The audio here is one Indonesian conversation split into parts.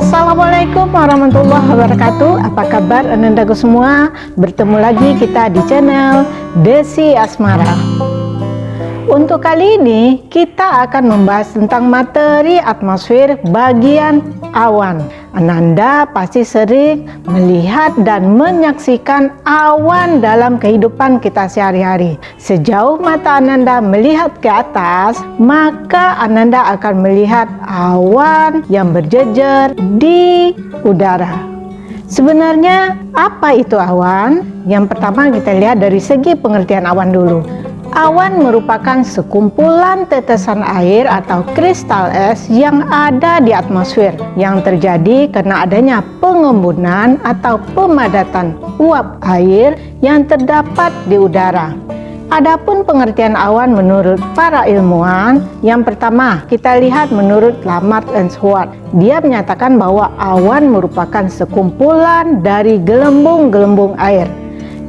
Assalamualaikum warahmatullahi wabarakatuh. Apa kabar anandaku semua? Bertemu lagi kita di channel Desi Asmara. Untuk kali ini kita akan membahas tentang materi atmosfer bagian awan. Ananda pasti sering melihat dan menyaksikan awan dalam kehidupan kita sehari-hari. Sejauh mata Ananda melihat ke atas, maka Ananda akan melihat awan yang berjejer di udara. Sebenarnya apa itu awan? Yang pertama kita lihat dari segi pengertian awan dulu. Awan merupakan sekumpulan tetesan air atau kristal es yang ada di atmosfer yang terjadi karena adanya pengembunan atau pemadatan uap air yang terdapat di udara. Adapun pengertian awan menurut para ilmuwan, yang pertama kita lihat menurut Lamarck and Schwartz. Dia menyatakan bahwa awan merupakan sekumpulan dari gelembung-gelembung air.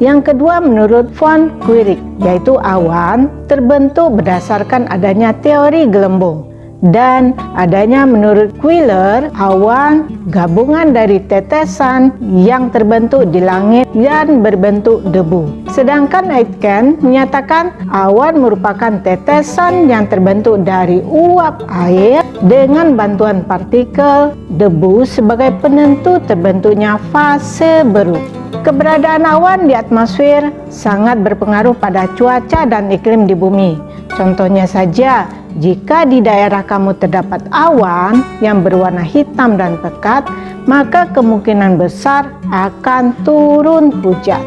Yang kedua menurut von Guericke, yaitu awan terbentuk berdasarkan adanya teori gelembung. Dan adanya menurut Wheeler, awan gabungan dari tetesan yang terbentuk di langit dan berbentuk debu. Sedangkan Aitken menyatakan awan merupakan tetesan yang terbentuk dari uap air dengan bantuan partikel debu sebagai penentu terbentuknya fase baru. Keberadaan awan di atmosfer sangat berpengaruh pada cuaca dan iklim di bumi. Contohnya saja, jika di daerah kamu terdapat awan yang berwarna hitam dan pekat, maka kemungkinan besar akan turun hujan.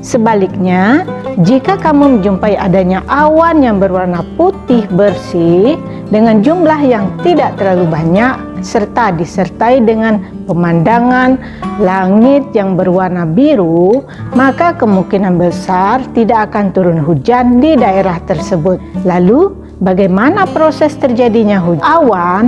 Sebaliknya, jika kamu menjumpai adanya awan yang berwarna putih bersih dengan jumlah yang tidak terlalu banyak, serta disertai dengan pemandangan langit yang berwarna biru, maka kemungkinan besar tidak akan turun hujan di daerah tersebut. Lalu, bagaimana proses terjadinya hujan awan?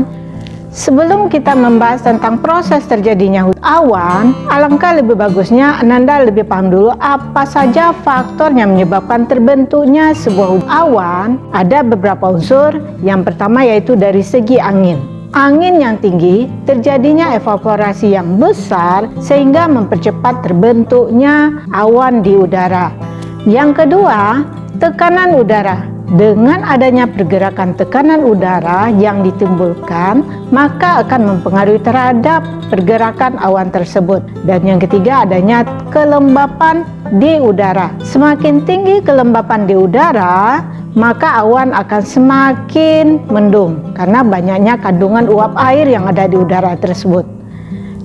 Sebelum kita membahas tentang proses terjadinya awan, alangkah lebih bagusnya Ananda lebih paham dulu apa saja faktor yang menyebabkan terbentuknya sebuah awan. Ada beberapa unsur. Yang pertama yaitu dari segi angin. Angin yang tinggi, terjadinya evaporasi yang besar sehingga mempercepat terbentuknya awan di udara. Yang kedua, tekanan udara. Dengan adanya pergerakan tekanan udara yang ditimbulkan, maka akan mempengaruhi terhadap pergerakan awan tersebut. Dan yang ketiga, adanya kelembapan di udara. Semakin tinggi kelembapan di udara, maka awan akan semakin mendung karena banyaknya kandungan uap air yang ada di udara tersebut.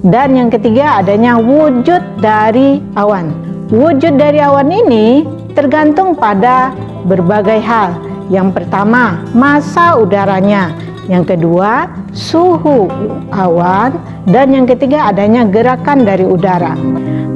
Dan yang ketiga, adanya wujud dari awan. Wujud dari awan ini tergantung pada berbagai hal. Yang pertama, massa udaranya. Yang kedua, suhu awan. Dan yang ketiga, adanya gerakan dari udara.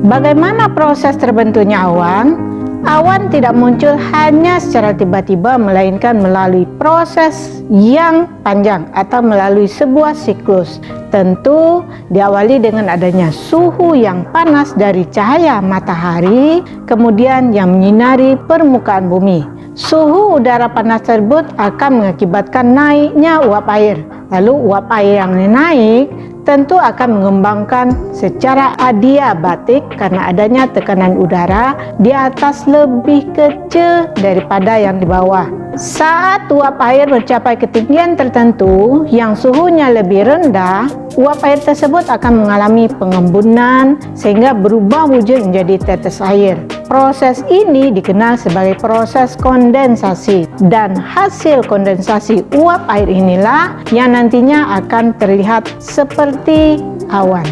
Bagaimana proses terbentuknya awan? Awan tidak muncul hanya secara tiba-tiba, melainkan melalui proses yang panjang atau melalui sebuah siklus. Tentu diawali dengan adanya suhu yang panas dari cahaya matahari, kemudian yang menyinari permukaan bumi. Suhu udara panas tersebut akan mengakibatkan naiknya uap air. Lalu uap air yang naik tentu akan mengembangkan secara adiabatik karena adanya tekanan udara di atas lebih kecil daripada yang di bawah. Saat uap air mencapai ketinggian tertentu yang suhunya lebih rendah, uap air tersebut akan mengalami pengembunan sehingga berubah wujud menjadi tetes air. Proses ini dikenal sebagai proses kondensasi, dan hasil kondensasi uap air inilah yang nantinya akan terlihat seperti awan.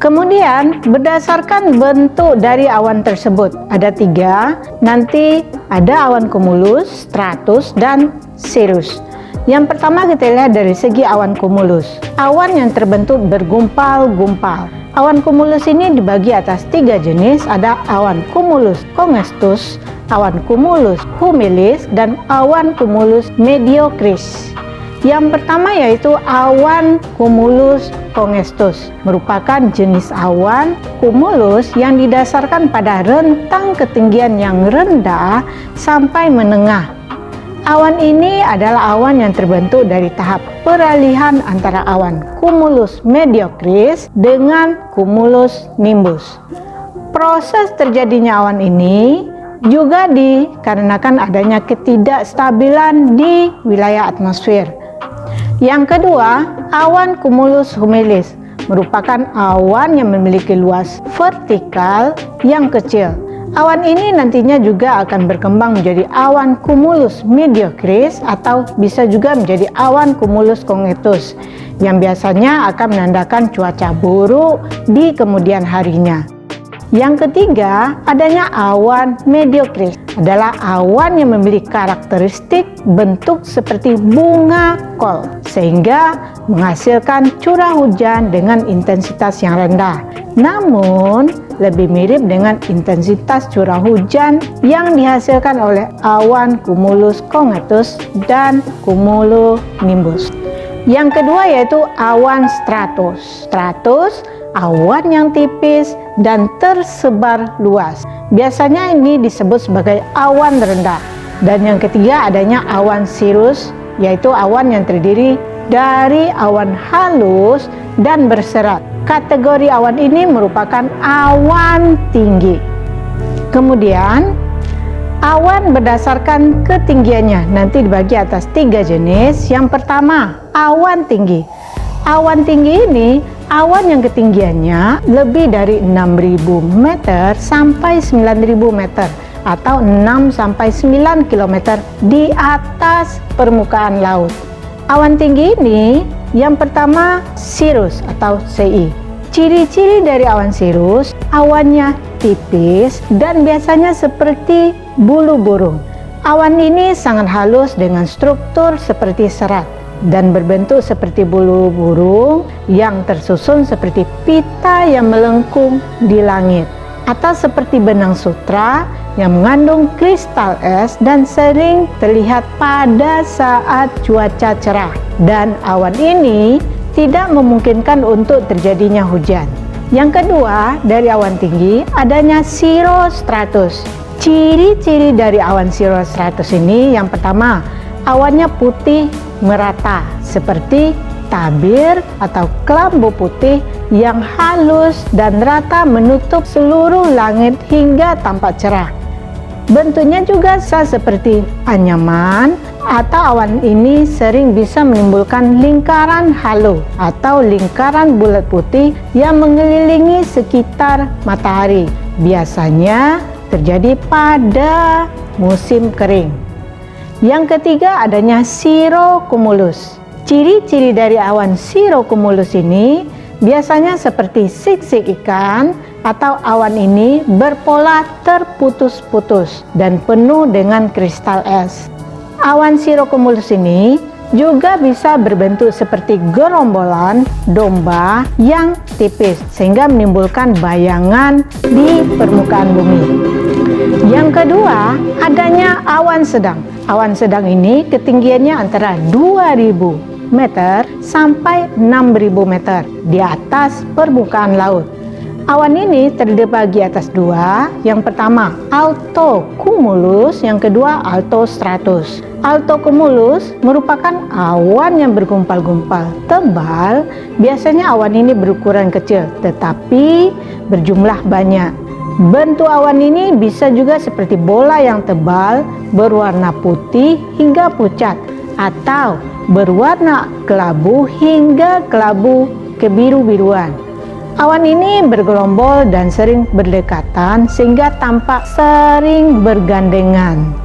Kemudian berdasarkan bentuk dari awan tersebut, ada tiga. Nanti ada awan cumulus, stratus, dan cirrus. Yang pertama kita lihat dari segi awan cumulus. Awan yang terbentuk bergumpal-gumpal. Awan cumulus ini dibagi atas tiga jenis. Ada awan cumulus congestus, awan cumulus humilis, dan awan cumulus mediocris. Yang pertama yaitu awan cumulus congestus, merupakan jenis awan cumulus yang didasarkan pada rentang ketinggian yang rendah sampai menengah. Awan ini adalah awan yang terbentuk dari tahap peralihan antara awan cumulus mediocris dengan cumulus nimbus. Proses terjadinya awan ini juga dikarenakan adanya ketidakstabilan di wilayah atmosfer. Yang kedua, awan cumulus humilis merupakan awan yang memiliki luas vertikal yang kecil. Awan ini nantinya juga akan berkembang menjadi awan cumulus mediocris atau bisa juga menjadi awan cumulus congentus yang biasanya akan menandakan cuaca buruk di kemudian harinya. Yang ketiga, adanya awan mediocris adalah awan yang memiliki karakteristik bentuk seperti bunga kol sehingga menghasilkan curah hujan dengan intensitas yang rendah. Namun, lebih mirip dengan intensitas curah hujan yang dihasilkan oleh awan cumulus congentus dan cumulonimbus. Yang kedua yaitu awan stratus. Stratus awan yang tipis dan tersebar luas. Biasanya ini disebut sebagai awan rendah. Dan yang ketiga adanya awan cirrus, yaitu awan yang terdiri dari awan halus dan berserat. Kategori awan ini merupakan awan tinggi. Kemudian awan berdasarkan ketinggiannya nanti dibagi atas 3 jenis. Yang pertama, awan tinggi. Awan tinggi ini awan yang ketinggiannya lebih dari 6.000 meter sampai 9.000 meter atau 6 sampai 9 km di atas permukaan laut. Awan tinggi ini yang pertama cirrus atau CI. Ciri-ciri dari awan cirrus, awannya tipis dan biasanya seperti bulu burung. Awan ini sangat halus dengan struktur seperti serat dan berbentuk seperti bulu burung yang tersusun seperti pita yang melengkung di langit, atau seperti benang sutra yang mengandung kristal es dan sering terlihat pada saat cuaca cerah. Dan awan ini tidak memungkinkan untuk terjadinya hujan. Yang kedua, dari awan tinggi adanya cirrostratus. Ciri-ciri dari awan cirrostratus ini yang pertama, awannya putih merata seperti tabir atau kelambu putih yang halus dan rata menutup seluruh langit hingga tampak cerah. Bentuknya juga seperti anyaman, atau awan ini sering bisa menimbulkan lingkaran halo atau lingkaran bulat putih yang mengelilingi sekitar matahari. Biasanya terjadi pada musim kering. Yang ketiga adanya cirrocumulus. Ciri-ciri dari awan cirrocumulus ini biasanya seperti sik-sik ikan, atau awan ini berpola terputus-putus dan penuh dengan kristal es. Awan cirrocumulus ini juga bisa berbentuk seperti gerombolan domba yang tipis sehingga menimbulkan bayangan di permukaan bumi. Yang kedua, adanya awan sedang. Awan sedang ini ketinggiannya antara 2000 meter sampai 6000 meter di atas permukaan laut. Awan ini terdiri atas dua. Yang pertama, altocumulus, yang kedua altostratus. Altocumulus merupakan awan yang bergumpal-gumpal tebal. Biasanya awan ini berukuran kecil tetapi berjumlah banyak. Bentuk awan ini bisa juga seperti bola yang tebal berwarna putih hingga pucat atau berwarna kelabu hingga kelabu kebiru-biruan. Awan ini bergelombol dan sering berdekatan sehingga tampak sering bergandengan.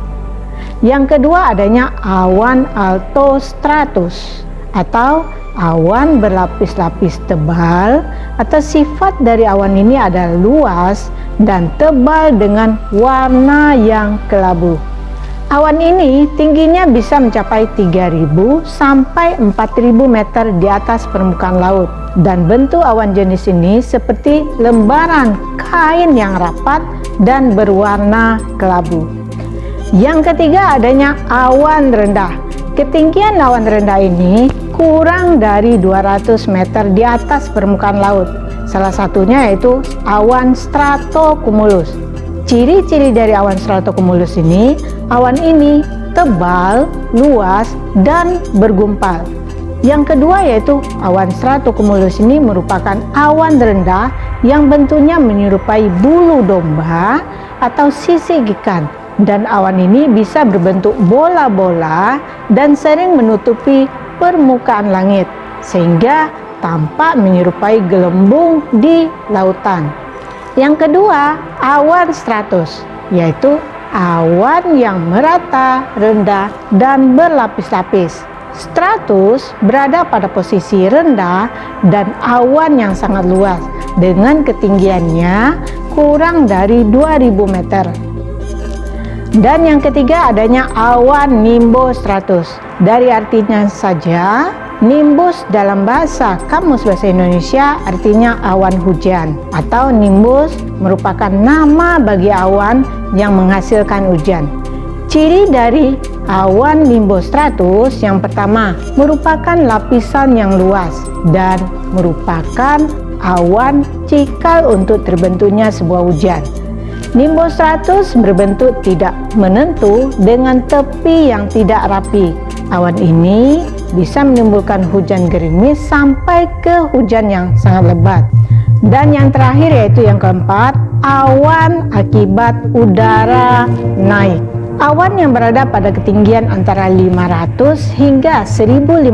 Yang kedua adanya awan altostratus atau awan berlapis-lapis tebal, atau sifat dari awan ini adalah luas dan tebal dengan warna yang kelabu. Awan ini tingginya bisa mencapai 3.000 sampai 4.000 meter di atas permukaan laut, dan bentuk awan jenis ini seperti lembaran kain yang rapat dan berwarna kelabu. Yang ketiga adanya awan rendah. Ketinggian awan rendah ini kurang dari 200 meter di atas permukaan laut. Salah satunya yaitu awan stratocumulus. Ciri-ciri dari awan stratocumulus ini, awan ini tebal, luas, dan bergumpal. Yang kedua yaitu awan stratocumulus ini merupakan awan rendah yang bentuknya menyerupai bulu domba atau sisik ikan, dan awan ini bisa berbentuk bola-bola dan sering menutupi permukaan langit sehingga tampak menyerupai gelembung di lautan. Yang kedua, awan stratus, yaitu awan yang merata, rendah, dan berlapis-lapis. Stratus berada pada posisi rendah dan awan yang sangat luas dengan ketinggiannya kurang dari 2000 meter. Dan yang ketiga adanya awan nimbostratus. Dari artinya saja, nimbus dalam bahasa Kamus Bahasa Indonesia artinya awan hujan, atau nimbus merupakan nama bagi awan yang menghasilkan hujan. Ciri dari awan nimbostratus yang pertama merupakan lapisan yang luas dan merupakan awan cikal untuk terbentuknya sebuah hujan. Nimbostratus berbentuk tidak menentu dengan tepi yang tidak rapi. Awan ini bisa menimbulkan hujan gerimis sampai ke hujan yang sangat lebat. Dan yang terakhir yaitu yang keempat, awan akibat udara naik. Awan yang berada pada ketinggian antara 500 hingga 1500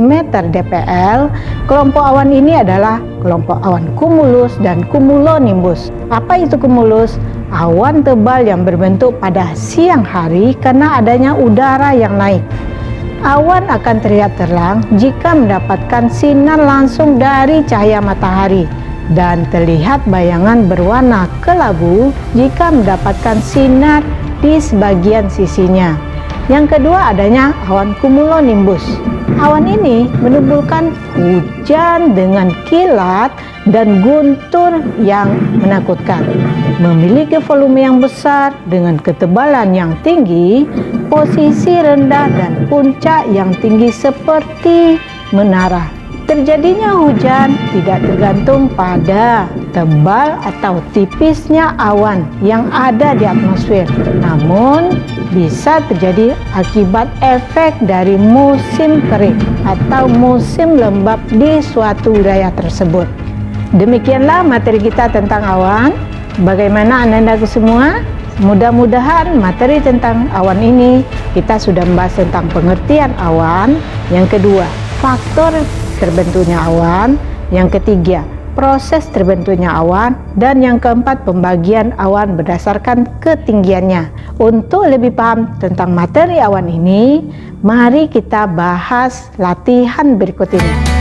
meter dpl, kelompok awan ini adalah kelompok awan cumulus dan cumulonimbus. Apa itu cumulus? Awan tebal yang berbentuk pada siang hari karena adanya udara yang naik. Awan akan terlihat terang jika mendapatkan sinar langsung dari cahaya matahari, dan terlihat bayangan berwarna kelabu jika mendapatkan sinar di sebagian sisinya. Yang kedua adanya awan cumulonimbus. Awan ini menimbulkan hujan dengan kilat dan guntur yang menakutkan. Memiliki volume yang besar dengan ketebalan yang tinggi, posisi rendah dan puncak yang tinggi seperti menara. Terjadinya hujan tidak tergantung pada tebal atau tipisnya awan yang ada di atmosfer, namun bisa terjadi akibat efek dari musim kering atau musim lembab di suatu wilayah tersebut. Demikianlah materi kita tentang awan. Bagaimana anandaku semua? Mudah-mudahan materi tentang awan ini kita sudah membahas tentang pengertian awan. Yang kedua, faktor terbentuknya awan. Yang ketiga, proses terbentuknya awan. Dan yang keempat, pembagian awan berdasarkan ketinggiannya. Untuk lebih paham tentang materi awan ini, mari kita bahas latihan berikut ini.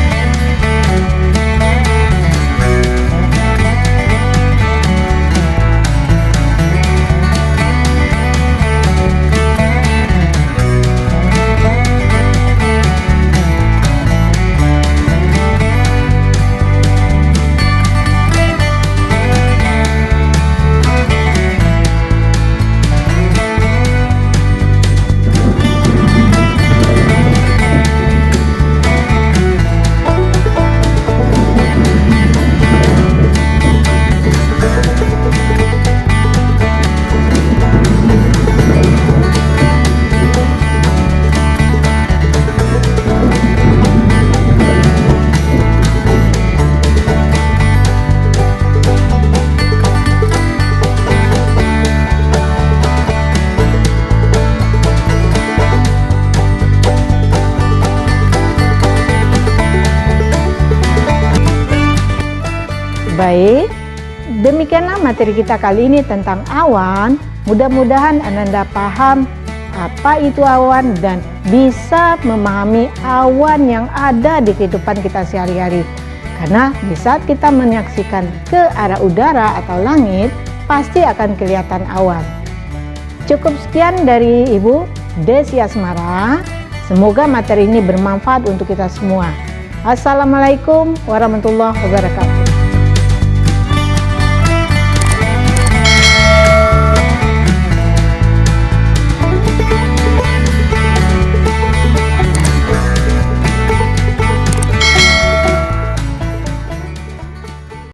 Baik, demikianlah materi kita kali ini tentang awan. Mudah-mudahan Ananda paham apa itu awan dan bisa memahami awan yang ada di kehidupan kita sehari-hari. Karena di saat kita menyaksikan ke arah udara atau langit, pasti akan kelihatan awan. Cukup sekian dari Ibu Desi Asmara. Semoga materi ini bermanfaat untuk kita semua. Assalamualaikum warahmatullahi wabarakatuh.